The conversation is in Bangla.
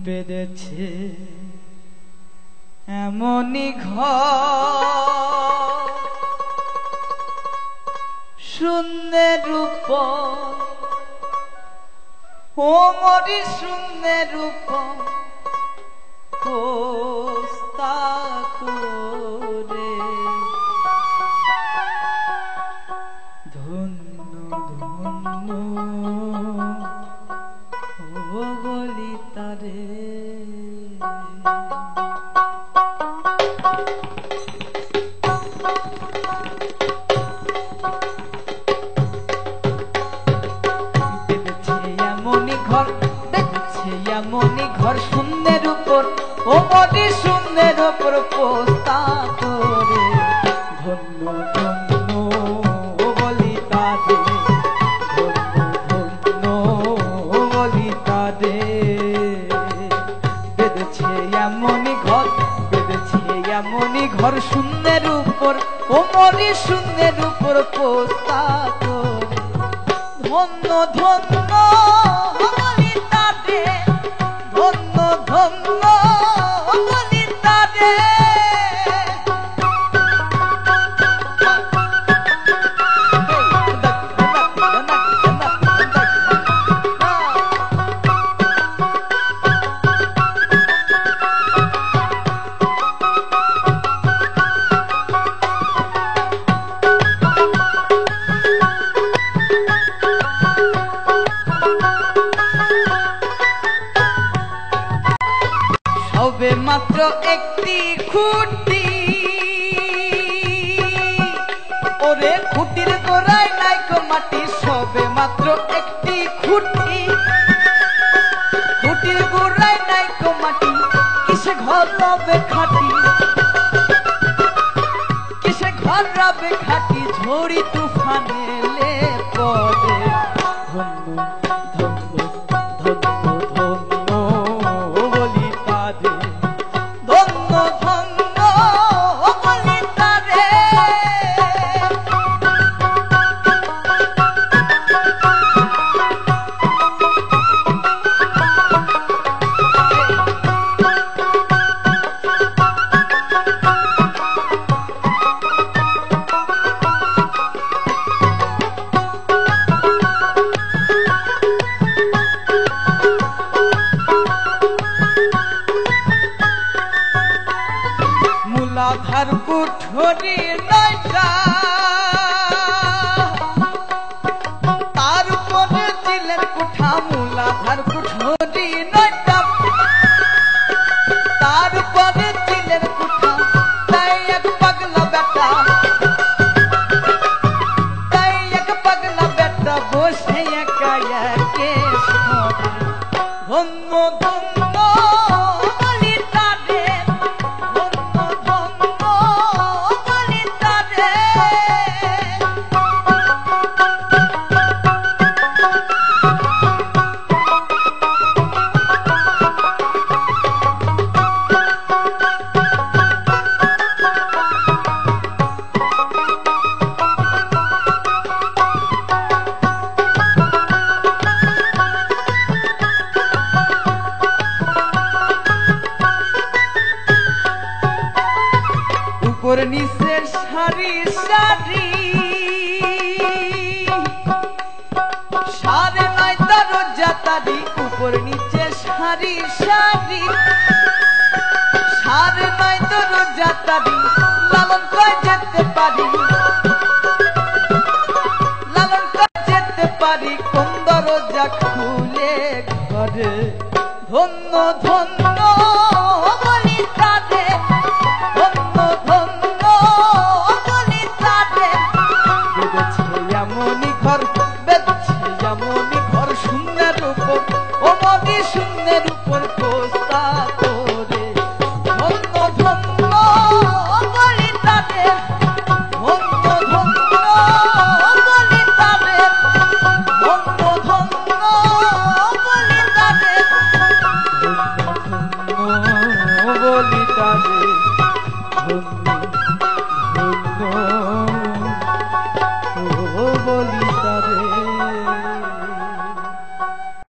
বেঁধেছে এমনই ঘর শূন্যের উপর ও মরি শূন্যের উপর পোস্তা করে ধন্য ধন্য ও বলি তারে এমনই ঘর শূন্যের উপর ও মরি শূন্যের উপর পোস্তা করে ধন্য ধন্য ও বলি তারে ধন্য ধন্য ও বলি তারে বেঁধেছে এমনই ঘর বেঁধেছে এমনই ঘর শূন্যের উপর ও মরি শূন্যের উপর পোস্তা করে ধন্য ধন্য ধন্য ধন্য বলি তারে সবে মাত্র একটি খুঁটি ওরে খুঁটির গোড়ায় নাইকো মাটি সবে মাত্র একটি খুঁটি খুঁটির গোড়ায় নাইকো মাটি কিসে ঘর রবে খাটি কিসে ঘর রবে খাটি ঝড়ি তুফানে লে পড়ে ধন্য ধন্য ধন্য ধন্য বলি তারে ধন্য ধন্য বলি তারে মূলাধার কুঠরি নয়টা তার উপরে দিলেন কুঠা মূলাধার কুঠরি নয়টা তার উপরে দিলেন কুঠা তাই এক পাগলা বেটা বসে একা একে ধন্য ধন্য বলি তারে ধন্য ধন্য বলি তারে উপর নিচের সারি সারি সাড়ে নয়টা রোজা তারি উপর নিচে সারি সারি সাড়ে নয়টা রোজা তারি লালন করে যেতে পারি লালন করে যেতে পারি কোন দরজা খুলে ঘরে ধন্য ধন্য বলি তারে